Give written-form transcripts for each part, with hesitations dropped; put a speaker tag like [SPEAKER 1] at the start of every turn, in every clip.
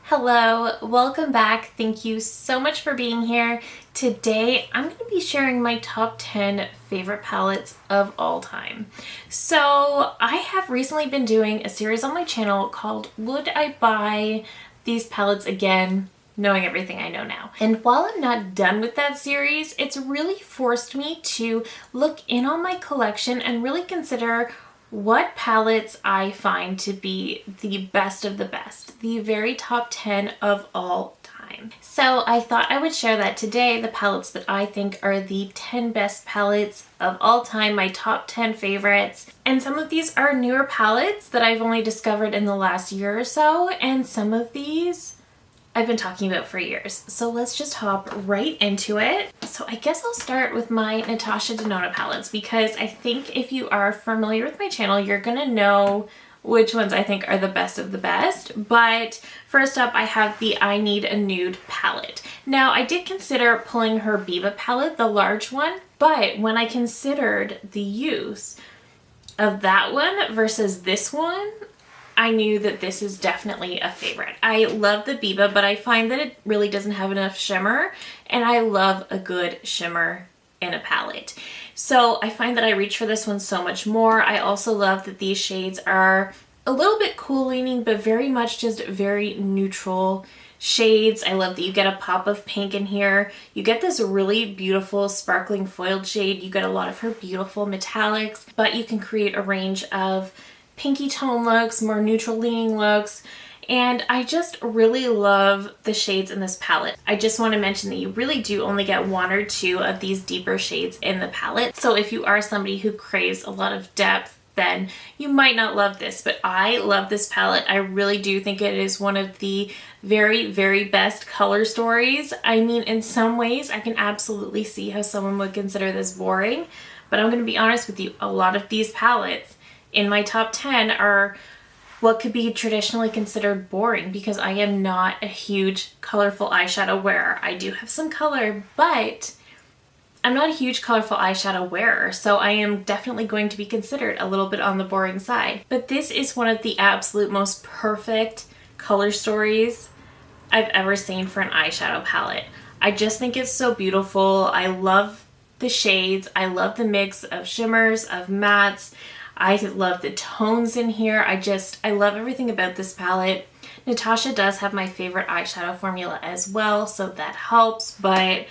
[SPEAKER 1] Hello, welcome back. Thank you so much for being here. Today, I'm going to be sharing my top 10 favorite palettes of all time. So, I have recently been doing a series on my channel called Would I Buy These Palettes Again? Knowing everything I know now. And while I'm not done with that series, it's really forced me to look in on my collection and really consider what palettes I find to be the best of the best, the very top 10 of all time. So I thought I would share that today, the palettes that I think are the 10 best palettes of all time, my top 10 favorites. And some of these are newer palettes that I've only discovered in the last year or so, and some of these I've been talking about for years. So let's just hop right into it. So I guess I'll start with my Natasha Denona palettes because I think if you are familiar with my channel, you're gonna know which ones I think are the best of the best. But first up, I have the I Need a Nude palette. Now I did consider pulling her Biba palette, the large one, but when I considered the use of that one versus this one, I knew that this is definitely a favorite. I love the Biba, but I find that it really doesn't have enough shimmer, and I love a good shimmer in a palette. So I find that I reach for this one so much more. I also love that these shades are a little bit cool leaning, but very much just very neutral shades. I love that you get a pop of pink in here. You get this really beautiful sparkling foiled shade. You get a lot of her beautiful metallics, but you can create a range of pinky tone looks, more neutral leaning looks, and I just really love the shades in this palette. I just want to mention that you really do only get one or two of these deeper shades in the palette. So if you are somebody who craves a lot of depth, then you might not love this, but I love this palette. I really do think it is one of the very, very best color stories. I mean, in some ways, I can absolutely see how someone would consider this boring, but I'm going to be honest with you, a lot of these palettes in my top 10 are what could be traditionally considered boring because I am not a huge colorful eyeshadow wearer. I do have some color, but I'm not a huge colorful eyeshadow wearer, so I am definitely going to be considered a little bit on the boring side. But this is one of the absolute most perfect color stories I've ever seen for an eyeshadow palette. I just think it's so beautiful. I love the shades. I love the mix of shimmers, of mattes. I love the tones in here. I love everything about this palette. Natasha does have my favorite eyeshadow formula as well, so that helps, but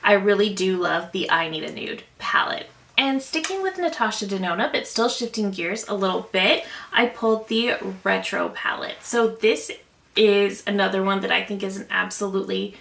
[SPEAKER 1] I really do love the I Need a Nude palette. And sticking with Natasha Denona, but still shifting gears a little bit, I pulled the Retro palette. So this is another one that I think is an absolutely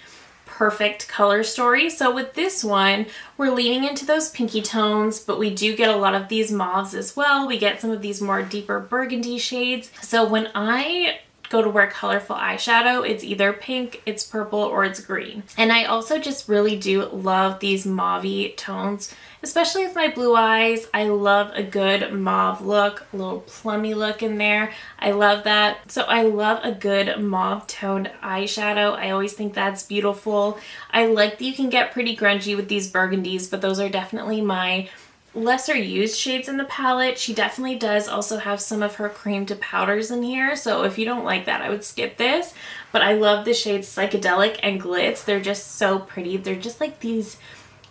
[SPEAKER 1] perfect color story. So with this one, we're leaning into those pinky tones, but we do get a lot of these mauves as well. We get some of these more deeper burgundy shades. So when I go to wear colorful eyeshadow, it's either pink, it's purple, or it's green. And I also just really do love these mauve-y tones, especially with my blue eyes. I love a good mauve look, a little plummy look in there. I love that. So I love a good mauve toned eyeshadow. I always think that's beautiful. I like that you can get pretty grungy with these burgundies, but those are definitely my lesser used shades in the palette. She definitely does also have some of her cream to powders in here, so if you don't like that, I would skip this. But I love the shades Psychedelic and Glitz. They're just so pretty. They're just like these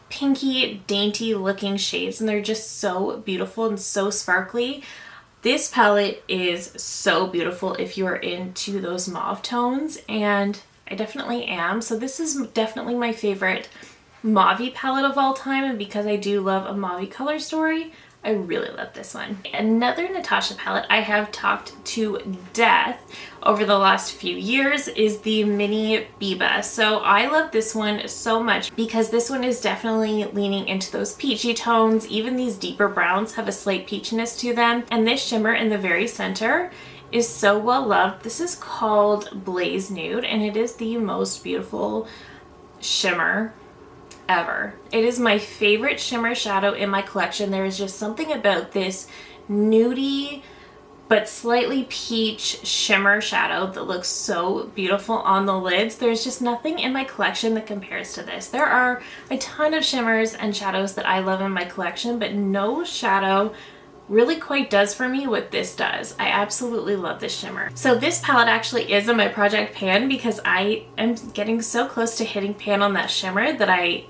[SPEAKER 1] pinky, dainty looking shades, and they're just so beautiful and so sparkly. This palette is so beautiful if you are into those mauve tones, and I definitely am. So this is definitely my favorite mauve palette of all time, and because I do love a mauve color story, I really love this one. Another Natasha palette I have talked to death over the last few years is the Mini Biba. So I love this one so much because this one is definitely leaning into those peachy tones. Even these deeper browns have a slight peachiness to them, and this shimmer in the very center is so well loved. This is called Blaze Nude, and it is the most beautiful shimmer ever. It is my favorite shimmer shadow in my collection. There is just something about this nudie but slightly peach shimmer shadow that looks so beautiful on the lids. There's just nothing in my collection that compares to this. There are a ton of shimmers and shadows that I love in my collection, but no shadow really quite does for me what this does. I absolutely love this shimmer. So this palette actually is in my project pan because I am getting so close to hitting pan on that shimmer that I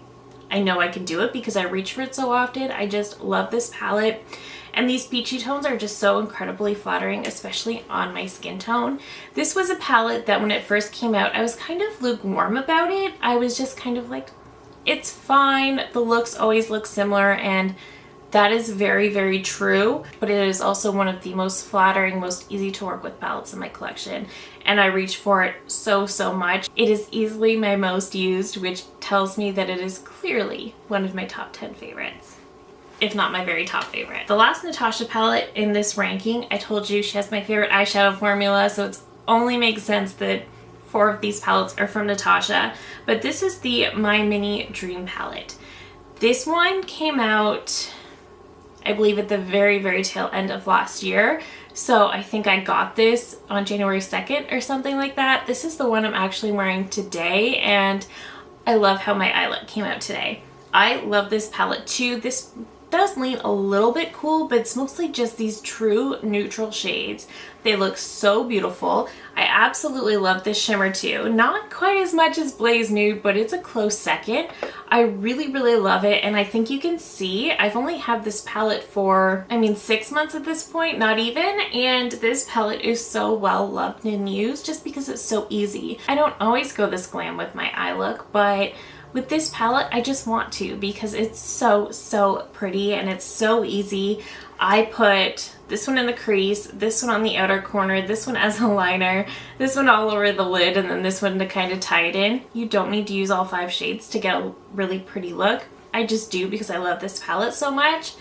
[SPEAKER 1] know I can do it because I reach for it so often. I just love this palette. And these peachy tones are just so incredibly flattering, especially on my skin tone. This was a palette that when it first came out, I was kind of lukewarm about it. I was just kind of like, it's fine. The looks always look similar, and that is very, very true, but it is also one of the most flattering, most easy to work with palettes in my collection, and I reach for it so much. It is easily my most used, which tells me that it is clearly one of my top 10 favorites, if not my very top favorite. The last Natasha palette in this ranking, I told you she has my favorite eyeshadow formula, so it only makes sense that 4 of these palettes are from Natasha, but this is the My Mini Dream palette. This one came out, I believe, at the very, very tail end of last year. So I think I got this on January 2nd or something like that. This is the one I'm actually wearing today, and I love how my eye look came out today. I love this palette too. This does lean a little bit cool, but it's mostly just these true neutral shades. They look so beautiful. I absolutely love this shimmer too. Not quite as much as Blaze Nude, but it's a close second. I really, really love it, and I think you can see I've only had this palette for, 6 months at this point, not even, and this palette is so well loved and used just because it's so easy. I don't always go this glam with my eye look, but with this palette, I just want to because it's so pretty and it's so easy. I put this one in the crease, this one on the outer corner, this one as a liner, this one all over the lid, and then this one to kind of tie it in. You don't need to use all 5 shades to get a really pretty look. I just do because I love this palette so much,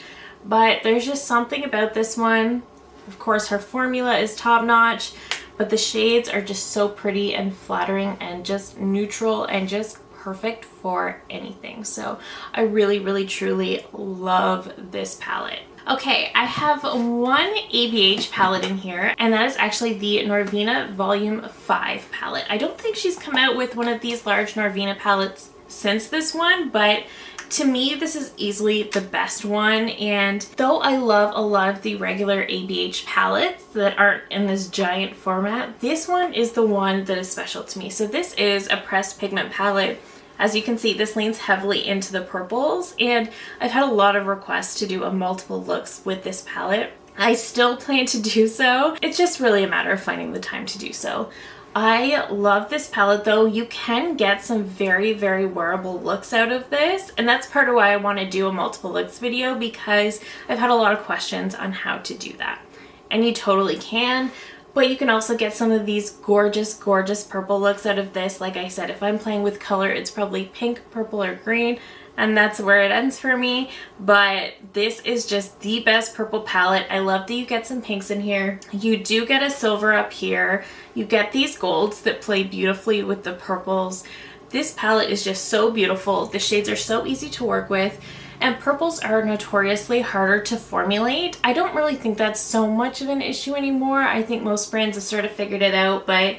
[SPEAKER 1] but there's just something about this one. Of course, her formula is top notch, but the shades are just so pretty and flattering and just neutral and just perfect for anything. So I really, really, truly love this palette. Okay, I have one ABH palette in here, and that is actually the Norvina Volume 5 palette. I don't think she's come out with one of these large Norvina palettes since this one, but to me, this is easily the best one. And though I love a lot of the regular ABH palettes that aren't in this giant format, this one is the one that is special to me. So this is a pressed pigment palette. As you can see, this leans heavily into the purples, and I've had a lot of requests to do a multiple looks with this palette. I still plan to do so. It's just really a matter of finding the time to do so. I love this palette though. You can get some very, very wearable looks out of this, and that's part of why I want to do a multiple looks video, because I've had a lot of questions on how to do that. And you totally can. But you can also get some of these gorgeous, gorgeous purple looks out of this. Like I said, if I'm playing with color, it's probably pink, purple, or green, and that's where it ends for me. But this is just the best purple palette. I love that you get some pinks in here. You do get a silver up here. You get these golds that play beautifully with the purples. This palette is just so beautiful. The shades are so easy to work with. And purples are notoriously harder to formulate. I don't really think that's so much of an issue anymore. I think most brands have sort of figured it out, but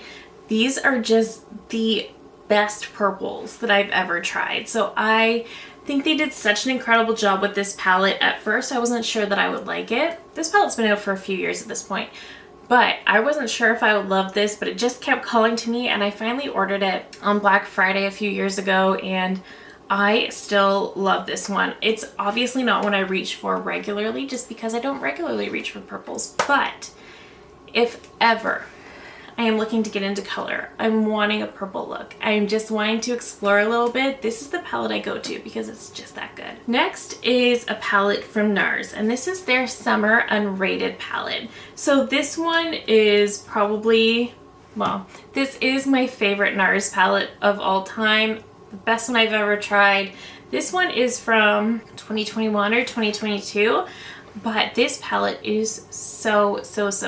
[SPEAKER 1] these are just the best purples that I've ever tried. So I think they did such an incredible job with this palette. At first, I wasn't sure that I would like it. This palette's been out for a few years at this point, but I wasn't sure if I would love this, but it just kept calling to me, and I finally ordered it on Black Friday a few years ago, and I still love this one. It's obviously not one I reach for regularly just because I don't regularly reach for purples, but if ever I am looking to get into color, I'm wanting a purple look, I'm just wanting to explore a little bit, this is the palette I go to because it's just that good. Next is a palette from NARS, and this is their Summer Unrated palette. So this one is probably, well, this is my favorite NARS palette of all time. The best one I've ever tried. This one is from 2021 or 2022, but this palette is so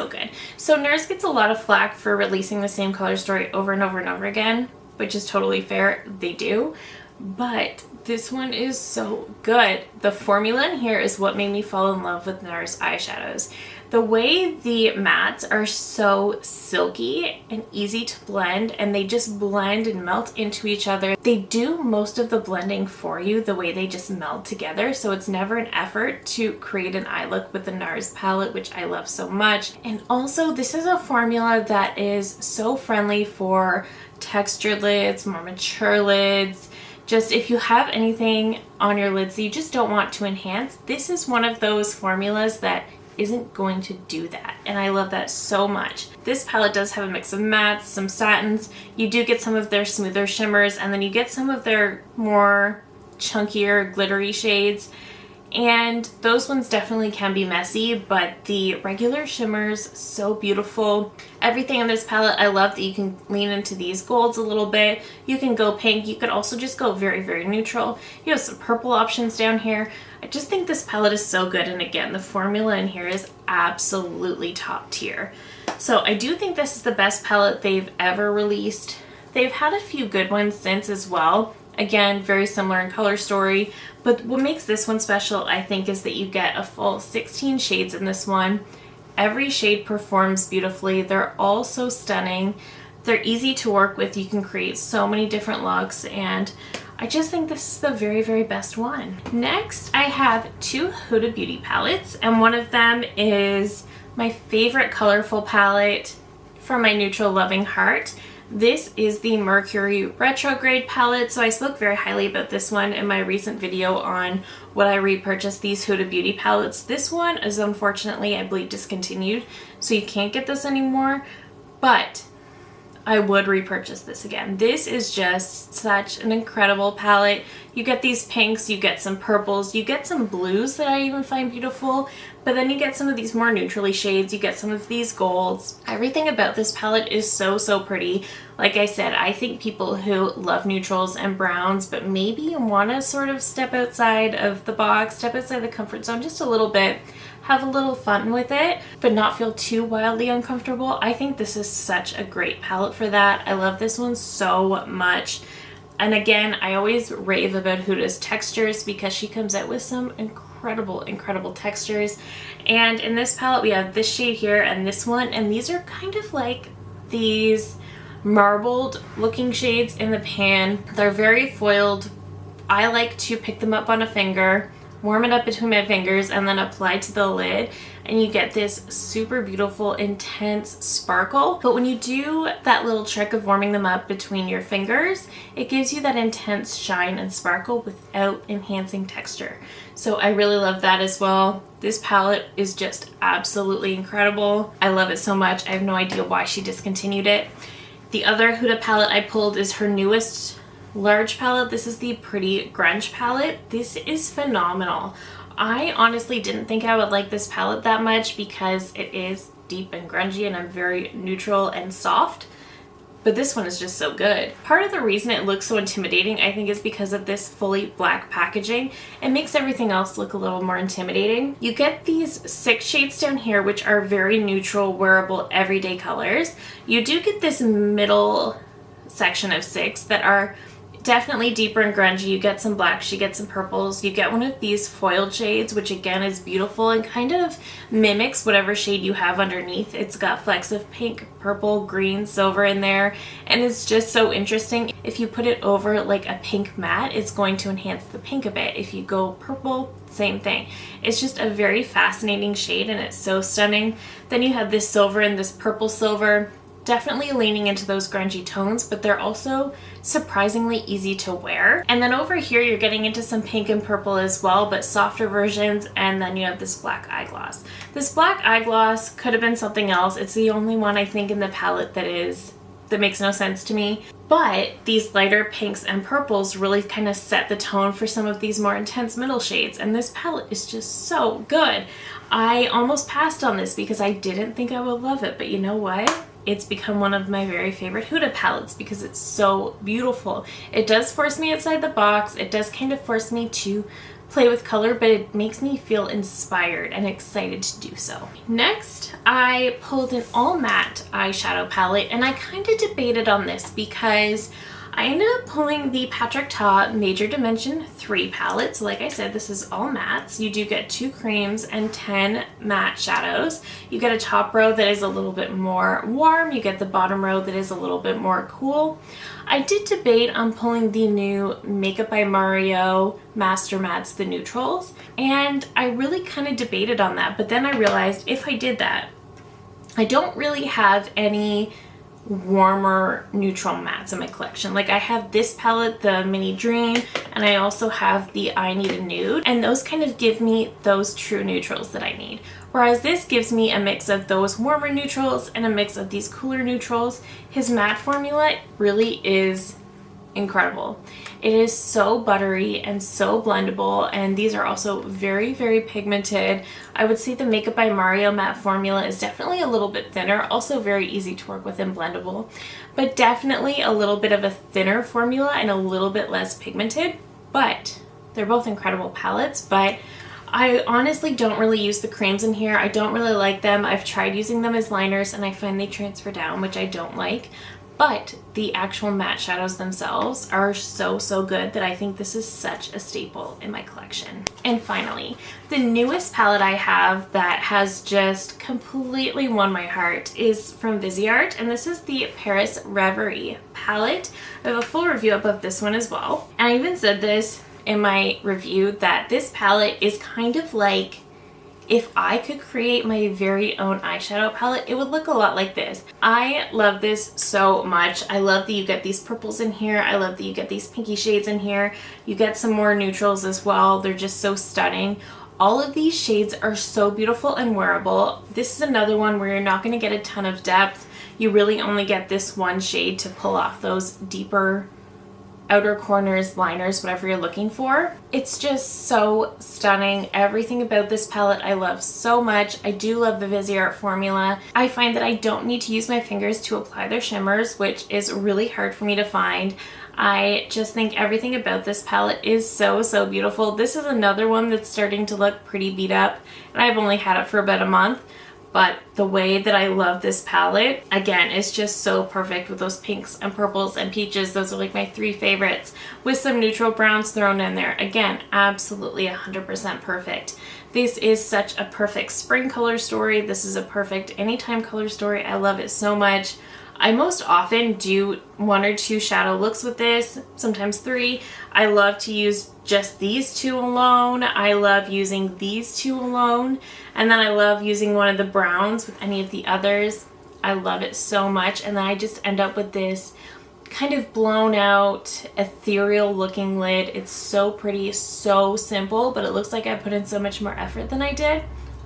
[SPEAKER 1] good. So NARS gets a lot of flack for releasing the same color story over and over and over again, which is totally fair, they do, but this one is so good. The formula in here is what made me fall in love with NARS eyeshadows. The way the mattes are so silky and easy to blend, and they just blend and melt into each other. They do most of the blending for you the way they just meld together, so it's never an effort to create an eye look with the NARS palette, which I love so much. And also, this is a formula that is so friendly for textured lids, more mature lids. Just if you have anything on your lids that you just don't want to enhance, this is one of those formulas that isn't going to do that, and I love that so much. This palette does have a mix of mattes, some satins. You do get some of their smoother shimmers, and then you get some of their more chunkier glittery shades, and those ones definitely can be messy, but the regular shimmers, so beautiful. Everything in this palette, I love that you can lean into these golds a little bit. You can go pink. You could also just go very, very neutral. You have some purple options down here. I just think this palette is so good, and again, the formula in here is absolutely top tier. So I do think this is the best palette they've ever released. They've had a few good ones since as well. Again, very similar in color story, but what makes this one special, I think, is that you get a full 16 shades in this one. Every shade performs beautifully. They're all so stunning. They're easy to work with. You can create so many different looks, and I just think this is the very, very best one. Next, I have two Huda Beauty palettes, and one of them is my favorite colorful palette from my neutral loving heart. This is the Mercury Retrograde palette. So I spoke very highly about this one in my recent video on what I repurchased these Huda Beauty palettes. This one is unfortunately, I believe, discontinued, so you can't get this anymore, but I would repurchase this again. This is just such an incredible palette. You get these pinks, you get some purples, you get some blues that I even find beautiful, but then you get some of these more neutrally shades, you get some of these golds. Everything about this palette is so, so pretty. Like I said, I think people who love neutrals and browns, but maybe want to sort of step outside of the box, step outside the comfort zone just a little bit, have a little fun with it, but not feel too wildly uncomfortable. I think this is such a great palette for that. I love this one so much. And again, I always rave about Huda's textures because she comes out with some incredible, incredible textures. And in this palette, we have this shade here and this one, and these are kind of like these marbled looking shades in the pan. They're very foiled. I like to pick them up on a finger, warm it up between my fingers, and then apply to the lid, and you get this super beautiful intense sparkle. But when you do that little trick of warming them up between your fingers, it gives you that intense shine and sparkle without enhancing texture. So I really love that as well. This palette is just absolutely incredible. I love it so much. I have no idea why she discontinued it. The other Huda palette I pulled is her newest large palette. This is the Pretty Grunge palette. This is phenomenal. I honestly didn't think I would like this palette that much because it is deep and grungy and I'm very neutral and soft, but this one is just so good. Part of the reason it looks so intimidating, I think, is because of this fully black packaging. It makes everything else look a little more intimidating. You get these 6 shades down here, which are very neutral, wearable, everyday colors. You do get this middle section of 6 that are definitely deeper and grungy. You get some blacks, you get some purples, you get one of these foiled shades, which again is beautiful and kind of mimics whatever shade you have underneath. It's got flecks of pink, purple, green, silver in there, and it's just so interesting. If you put it over like a pink matte, it's going to enhance the pink a bit. If you go purple, same thing. It's just a very fascinating shade and it's so stunning. Then you have this silver and this purple silver. Definitely leaning into those grungy tones, but they're also surprisingly easy to wear. And then over here, you're getting into some pink and purple as well, but softer versions. And then you have this black eye gloss. This black eye gloss could have been something else. It's the only one I think in the palette that makes no sense to me. But these lighter pinks and purples really kind of set the tone for some of these more intense middle shades. And this palette is just so good. I almost passed on this because I didn't think I would love it, but you know what? It's become one of my very favorite Huda palettes because it's so beautiful. It does force me outside the box. It does kind of force me to play with color, but it makes me feel inspired and excited to do so. Next, I pulled an all matte eyeshadow palette, and I kind of debated on this because I ended up pulling the Patrick Ta Major Dimension 3 palette. So like I said, this is all mattes. You do get 2 creams and 10 matte shadows. You get a top row that is a little bit more warm. You get the bottom row that is a little bit more cool. I did debate on pulling the new Makeup by Mario Master Mattes, the neutrals, and I really kind of debated on that, but then I realized if I did that, I don't really have any warmer neutral mattes in my collection. Like I have this palette, the Mini Dream, and I also have the I Need a Nude, and those kind of give me those true neutrals that I need. Whereas this gives me a mix of those warmer neutrals and a mix of these cooler neutrals. His matte formula really is incredible. It is so buttery and so blendable, and these are also very, very pigmented. I would say the Makeup by Mario matte formula is definitely a little bit thinner, also very easy to work with and blendable, but definitely a little bit of a thinner formula and a little bit less pigmented, but they're both incredible palettes. But I honestly don't really use the creams in here. I don't really like them. I've tried using them as liners and I find they transfer down, which I don't like. But the actual matte shadows themselves are so, so good that I think this is such a staple in my collection. And finally, the newest palette I have that has just completely won my heart is from Viseart, and this is the Paris Reverie palette. I have a full review up of this one as well. And I even said this in my review that this palette is kind of like if I could create my very own eyeshadow palette, it would look a lot like this. I love this so much. I love that you get these purples in here. I love that you get these pinky shades in here. You get some more neutrals as well. They're just so stunning. All of these shades are so beautiful and wearable. This is another one where you're not going to get a ton of depth. You really only get this one shade to pull off those deeper outer corners, liners, whatever you're looking for. It's just so stunning. Everything about this palette I love so much. I do love the Viseart formula. I find that I don't need to use my fingers to apply their shimmers, which is really hard for me to find. I just think everything about this palette is so, so beautiful. This is another one that's starting to look pretty beat up, and I've only had it for about a month. But the way that I love this palette, again, it's just so perfect with those pinks and purples and peaches. Those are like my 3 favorites, with some neutral browns thrown in there. Again, absolutely 100% perfect. This is such a perfect spring color story. This is a perfect anytime color story. I love it so much. I most often do 1 or 2 shadow looks with this, sometimes 3. I love to use just these 2 alone. I love using these 2 alone. And then I love using one of the browns with any of the others. I love it so much. And then I just end up with this kind of blown out, ethereal looking lid. It's so pretty, so simple, but it looks like I put in so much more effort than I did.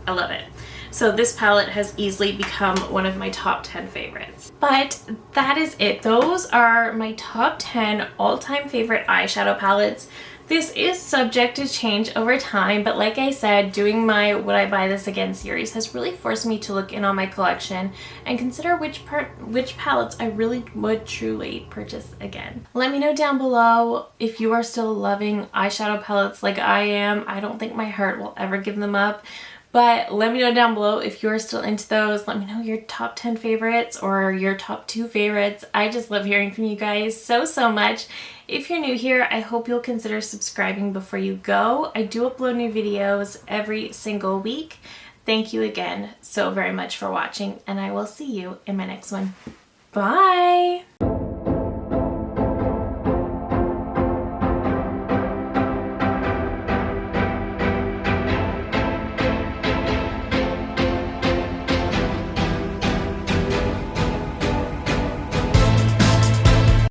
[SPEAKER 1] I love it. So this palette has easily become one of my top 10 favorites. But that is it. Those are my top 10 all-time favorite eyeshadow palettes. This is subject to change over time, but like I said, doing my Would I Buy This Again series has really forced me to look in on my collection and consider which palettes I really would truly purchase again. Let me know down below if you are still loving eyeshadow palettes like I am. I don't think my heart will ever give them up. But let me know down below if you're still into those. Let me know your top 10 favorites or your top 2 favorites. I just love hearing from you guys so, so much. If you're new here, I hope you'll consider subscribing before you go. I do upload new videos every single week. Thank you again so very much for watching, and I will see you in my next one. Bye!